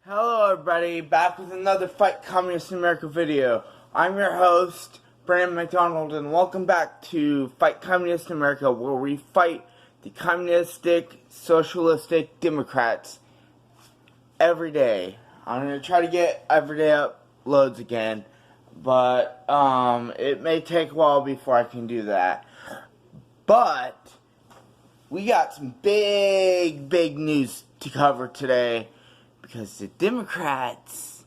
Hello everybody, back with another Fight Communist America video. I'm your host, Brandon McDonald, and welcome back to Fight Communist America, where we fight the communistic, socialistic Democrats every day. I'm going to try to get everyday uploads again, but it may take a while before I can do that. But we got some big news to cover today, because the Democrats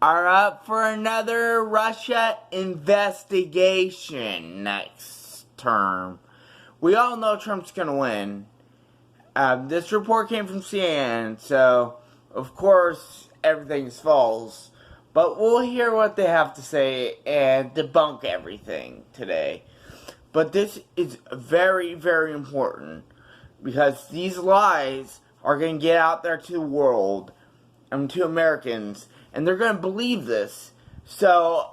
are up for another Russia investigation next term. We all know Trump's going to win. This report came from CNN, so of course everything's false. But we'll hear what they have to say and debunk everything today. But this is very important, because these lies are going to get out there to the world, and to Americans, and they're going to believe this. So,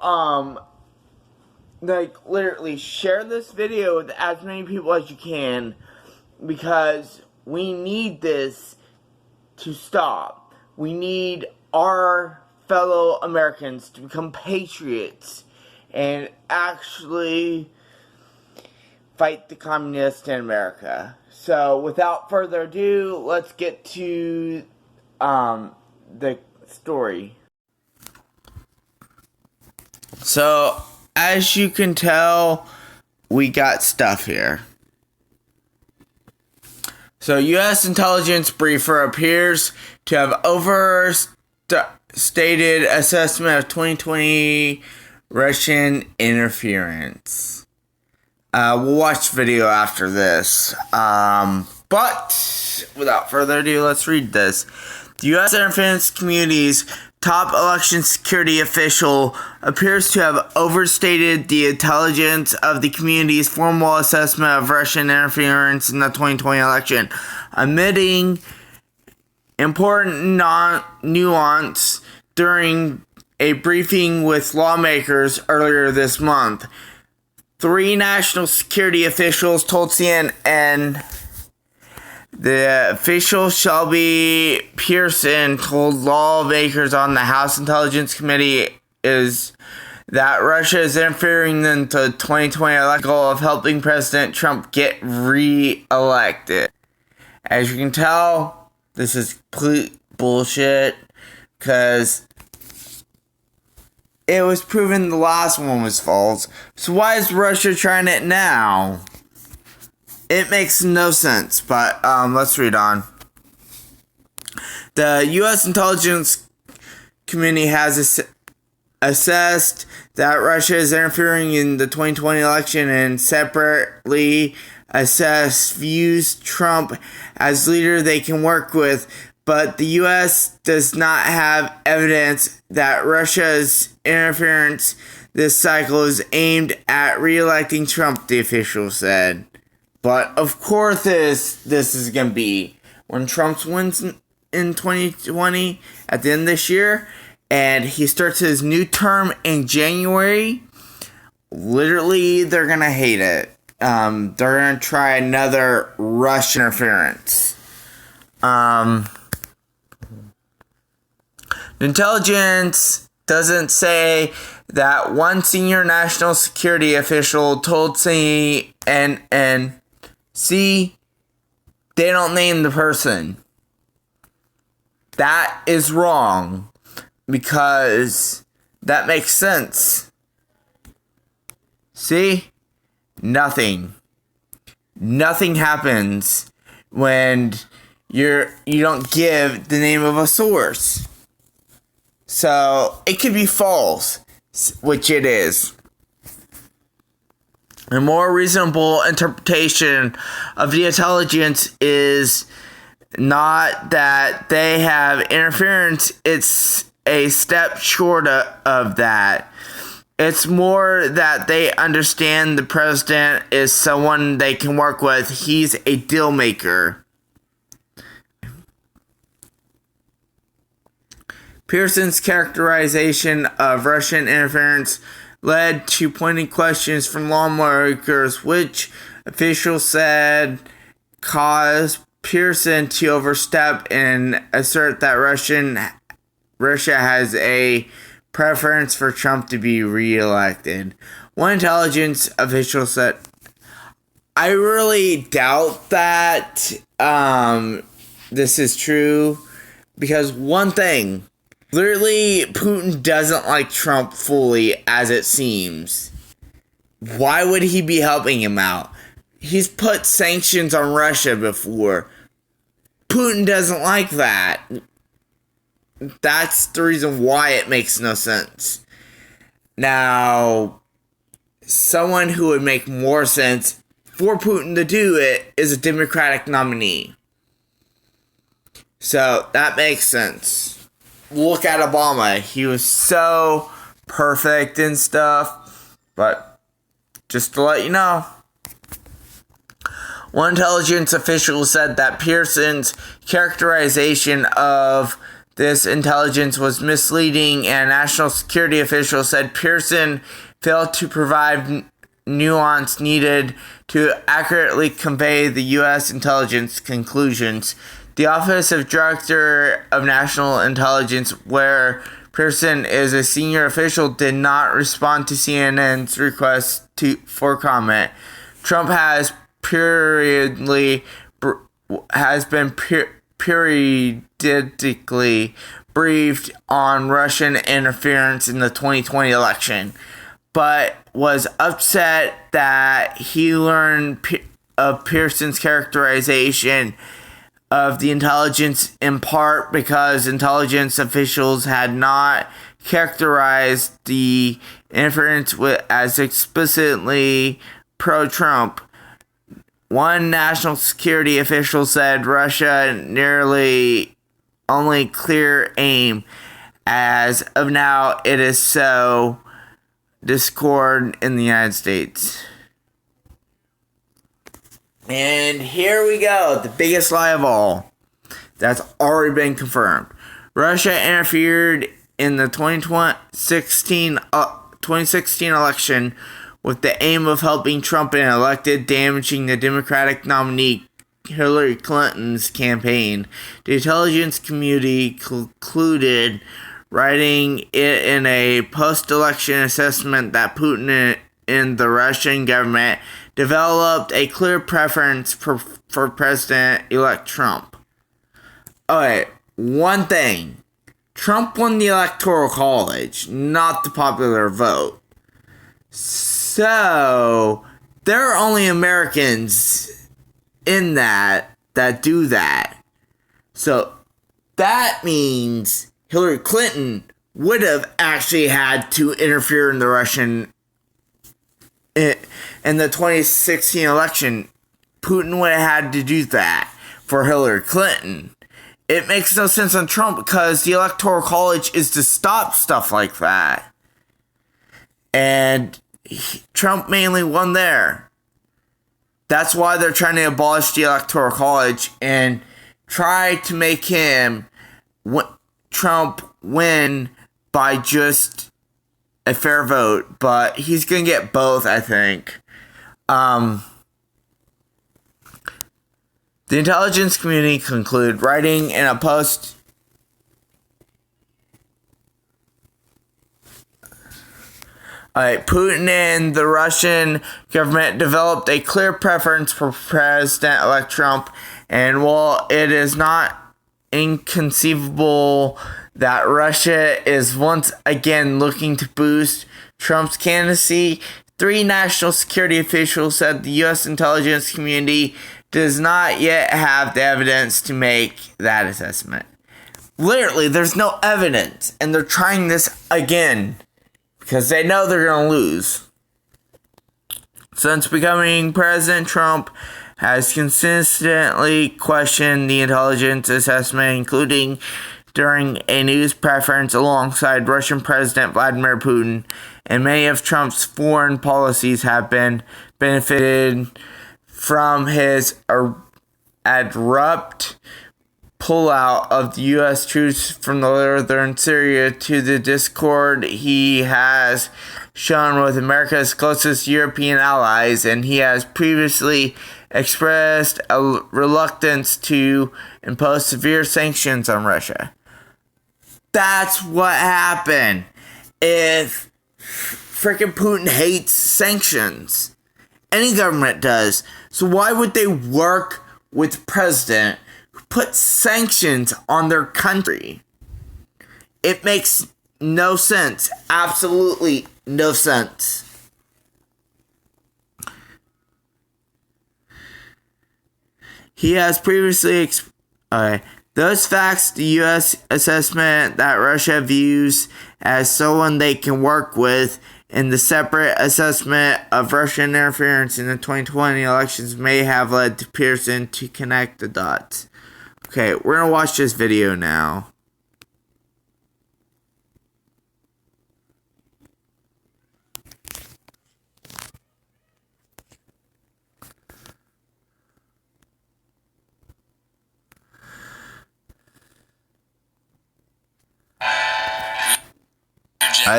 literally share this video with as many people as you can, because we need this to stop. We need our fellow Americans to become patriots and actually fight the communists in America. So, without further ado, let's get to the story. So, as you can tell, we got stuff here. So, U.S. intelligence briefer appears to have overstated assessment of 2020 Russian interference. We'll watch the video after this. But without further ado, let's read this. The U.S. Interference Community's top election security official appears to have overstated the intelligence of the community's formal assessment of Russian interference in the 2020 election, omitting important nuance during a briefing with lawmakers earlier this month. Three national security officials told CNN the official Shelby Pearson told lawmakers on the House Intelligence Committee is that Russia is interfering in the 2020 election goal of helping President Trump get re-elected. As you can tell, this is complete bullshit, because it was proven the last one was false. So why is Russia trying it now? It makes no sense, but let's read on. The U.S. intelligence community has assessed that Russia is interfering in the 2020 election, and separately assessed views Trump as leader they can work with. But the U.S. does not have evidence that Russia's interference this cycle is aimed at re-electing Trump, the official said. But of course this is going to be when Trump wins in 2020 at the end of this year, and he starts his new term in January. Literally, they're going to hate it. They're going to try another Russian interference. The intelligence doesn't say that one senior national security official told CNN. See, they don't name the person. That is wrong, because that makes sense. See? Nothing happens when you don't give the name of a source. So, it could be false, which it is. A more reasonable interpretation of the intelligence is not that they have interference, it's a step short of that. It's more that they understand the president is someone they can work with. He's a deal maker. Pearson's characterization of Russian interference led to pointed questions from lawmakers, which officials said caused Pearson to overstep and assert that Russian Russia has a preference for Trump to be reelected. One intelligence official said, I really doubt that this is true, because one thing, literally Putin doesn't like Trump fully, as it seems. Why would he be helping him out? He's put sanctions on Russia before. Putin doesn't like that. That's the reason why it makes no sense. Now, someone who would make more sense for Putin to do it is a Democratic nominee. So, that makes sense. Look at Obama. He was so perfect and stuff. But, just to let you know, one intelligence official said that Pearson's characterization of this intelligence was misleading, and a national security official said Pearson failed to provide nuance needed to accurately convey the U.S. intelligence conclusions. The Office of Director of National Intelligence, where Pearson is a senior official, did not respond to CNN's request for comment. Trump has periodically briefed on Russian interference in the 2020 election, but was upset that he learned of Pearson's characterization of the intelligence in part because intelligence officials had not characterized the interference as explicitly pro-Trump. One national security official said Russia nearly only clear aim. As of now, it is so discord in the United States. And here we go, the biggest lie of all. That's already been confirmed. Russia interfered in the 2016 election with the aim of helping Trump and elected, damaging the Democratic nominee Hillary Clinton's campaign. The intelligence community concluded, writing it in a post-election assessment, that Putin and the Russian government developed a clear preference for President-elect Trump. Okay, one thing. Trump won the Electoral College, not the popular vote. So, there are only Americans in that do that. So, that means Hillary Clinton would have actually had to interfere in the in the 2016 election. Putin would have had to do that for Hillary Clinton. It makes no sense on Trump because the Electoral College is to stop stuff like that. And Trump mainly won there. That's why they're trying to abolish the Electoral College and try to make Trump win by just a fair vote. But he's going to get both, I think. The intelligence community concluded, writing in a post, Putin and the Russian government developed a clear preference for President-elect Trump, and while it is not inconceivable that Russia is once again looking to boost Trump's candidacy, 3 national security officials said the U.S. intelligence community does not yet have the evidence to make that assessment. Literally, there's no evidence, and they're trying this again because they know they're going to lose. Since becoming president, Trump has consistently questioned the intelligence assessment, including during a news conference alongside Russian President Vladimir Putin, and many of Trump's foreign policies have been benefited from his abrupt pullout of the U.S. troops from northern Syria to the discord he has shown with America's closest European allies, and he has previously expressed a reluctance to impose severe sanctions on Russia. That's what happened. If freaking Putin hates sanctions, any government does. So why would they work with the president who puts sanctions on their country? It makes no sense. Absolutely no sense. He has previously those facts, the U.S. assessment that Russia views as someone they can work with, and the separate assessment of Russian interference in the 2020 elections may have led to Pearson to connect the dots. Okay, we're going to watch this video now.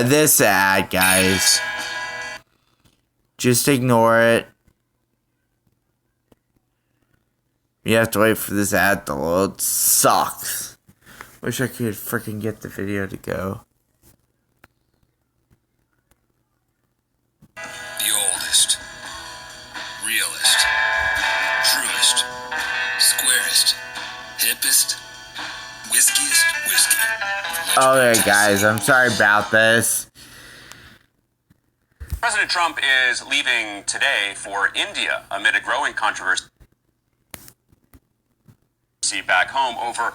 This ad, guys. Just ignore it. You have to wait for this ad to load. Sucks. Wish I could freaking get the video to go. The oldest, realest, truest, squarest, hippest, whiskiest whiskey. Okay, guys, I'm sorry about this. President Trump is leaving today for India amid a growing controversy back home over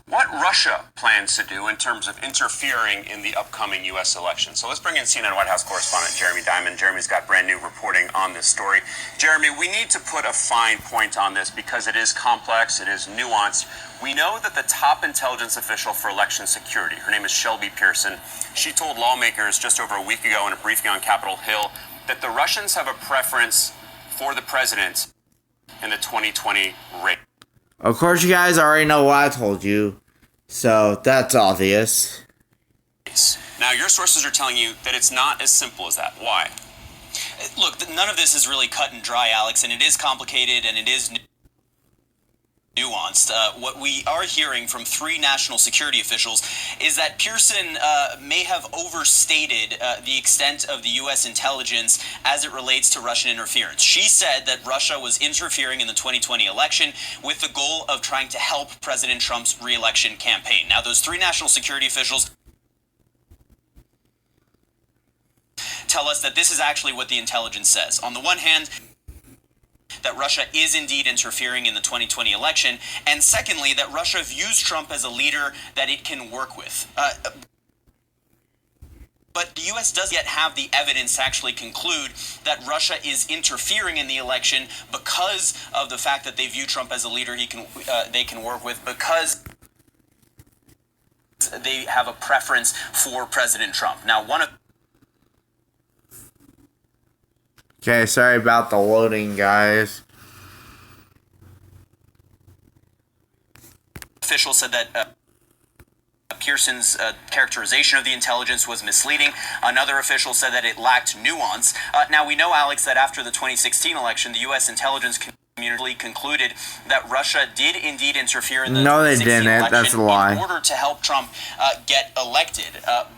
what Russia plans to do in terms of interfering in the upcoming U.S. election. So let's bring in CNN White House correspondent Jeremy Diamond. Jeremy's got brand new reporting on this story. Jeremy, we need to put a fine point on this because it is complex, it is nuanced. We know that the top intelligence official for election security, her name is Shelby Pearson, she told lawmakers just over a week ago in a briefing on Capitol Hill that the Russians have a preference for the president in the 2020 race. Of course, you guys already know what I told you, so that's obvious. Now, your sources are telling you that it's not as simple as that. Why? Look, none of this is really cut and dry, Alex, and it is complicated and it is nuanced. What we are hearing from three national security officials is that Pearson may have overstated the extent of the U.S. intelligence as it relates to Russian interference. She said that Russia was interfering in the 2020 election with the goal of trying to help President Trump's re-election campaign. Now, those three national security officials tell us that this is actually what the intelligence says. On the one hand, that Russia is indeed interfering in the 2020 election, and secondly, that Russia views Trump as a leader that it can work with. But the U.S. doesn't yet have the evidence to actually conclude that Russia is interfering in the election because of the fact that they view Trump as a leader they can work with, because they have a preference for President Trump. Now, one of Okay, sorry about the loading, guys. official said that Pearson's characterization of the intelligence was misleading. Another official said that it lacked nuance. Now, we know, Alex, that after the 2016 election, the U.S. intelligence community concluded that Russia did indeed interfere in the 2016 election That's a lie. in order to help Trump get elected.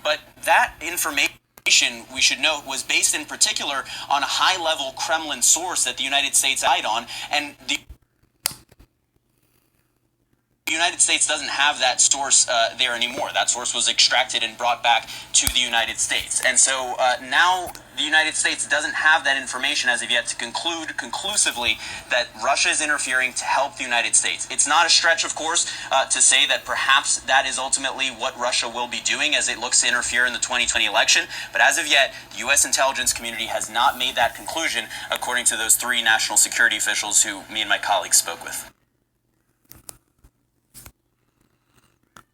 But that information, we should note, was based in particular on a high-level Kremlin source that the United States eyed on, and the United States doesn't have that source there anymore. That source was extracted and brought back to the United States. And so now the United States doesn't have that information as of yet to conclude conclusively that Russia is interfering to help the United States. It's not a stretch, of course, to say that perhaps that is ultimately what Russia will be doing as it looks to interfere in the 2020 election. But as of yet, the U.S. intelligence community has not made that conclusion, according to those three national security officials who me and my colleagues spoke with.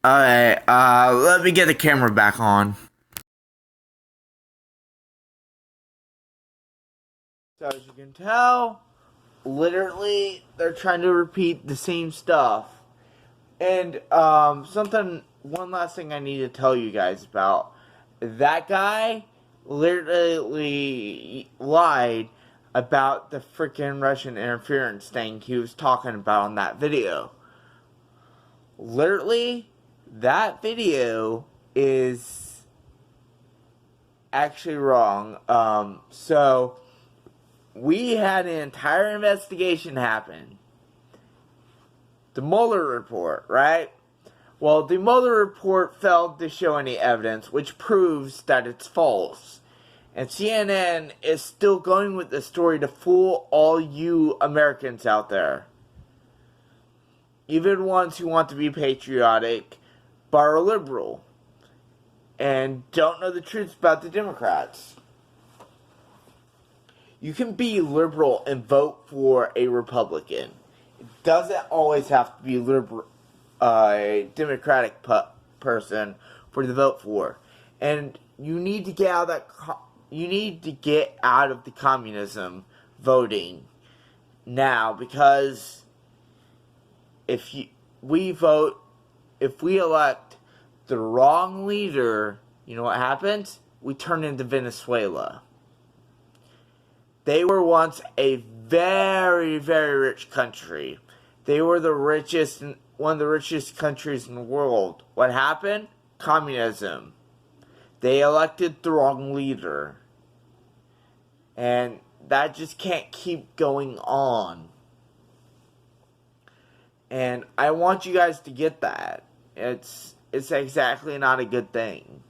Alright, let me get the camera back on. So as you can tell, literally, they're trying to repeat the same stuff. And, one last thing I need to tell you guys about. That guy literally lied about the freaking Russian interference thing he was talking about in that video. Literally, that video is actually wrong. So we had an entire investigation happen. The Mueller report, right? Well, the Mueller report failed to show any evidence, which proves that it's false. And CNN is still going with the story to fool all you Americans out there. Even ones who want to be patriotic, but are liberal. And don't know the truth about the Democrats. You can be liberal and vote for a Republican. It doesn't always have to be a Democratic person for you to vote for. And you need to get out of that. You need to get out of the communism voting now, because if we elect the wrong leader, you know what happens? We turn into Venezuela. They were once a very, very rich country. They were one of the richest countries in the world. What happened? Communism. They elected the wrong leader. And that just can't keep going on. And I want you guys to get that. It's exactly not a good thing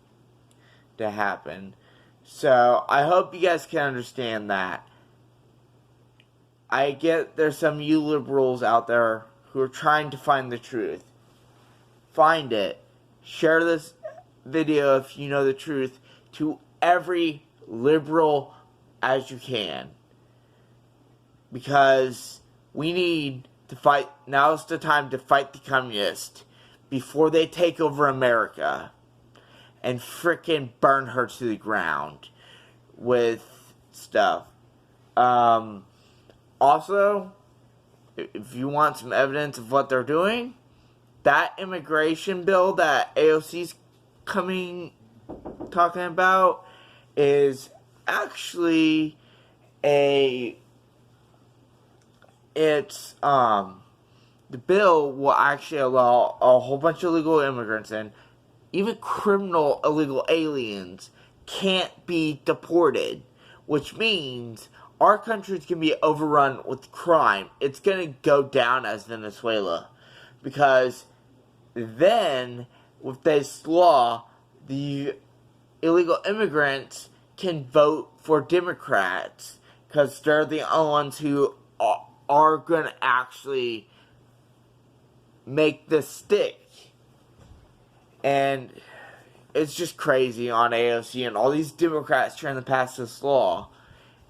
to happen. So I hope you guys can understand that. I get there's some you liberals out there who are trying to find the truth. Find it. Share this video if you know the truth to every liberal as you can. Because we need to fight. Now's the time to fight the communists before they take over America and frickin' burn her to the ground with stuff. Also, if you want some evidence of what they're doing, that immigration bill that AOC's talking about is actually the bill will actually allow a whole bunch of illegal immigrants, and even criminal illegal aliens can't be deported, which means our country's going to be overrun with crime. It's going to go down as Venezuela, because then with this law, the illegal immigrants can vote for Democrats, because they're the only ones who are going to actually make this stick. And it's just crazy on AOC and all these Democrats trying to pass this law.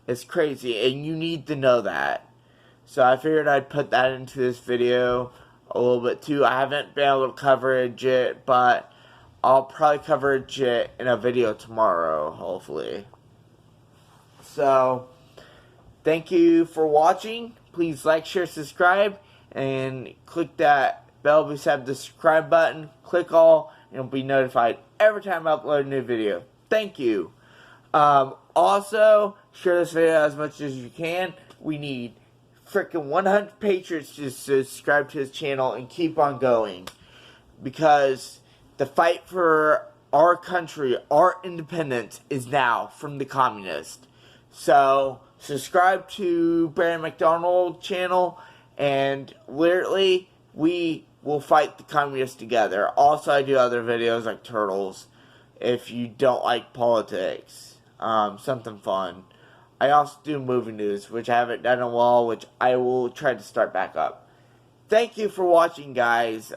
It's crazy, and you need to know that. So I figured I'd put that into this video a little bit too. I haven't been able to cover it yet, but I'll probably cover it in a video tomorrow, hopefully. So, thank you for watching. Please like, share, subscribe, and click that bell beside the subscribe button. Click all, and you'll be notified every time I upload a new video. Thank you. Also, share this video as much as you can. We need freaking 100 patrons to subscribe to this channel and keep on going. Because the fight for our country, our independence, is now from the communists. So, subscribe to Brandon McDonald channel, and literally, we will fight the communists together. Also, I do other videos like Turtles, if you don't like politics. Something fun. I also do movie news, which I haven't done in a while, which I will try to start back up. Thank you for watching, guys.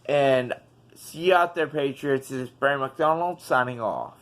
And see you out there, Patriots. This is Brandon McDonald signing off.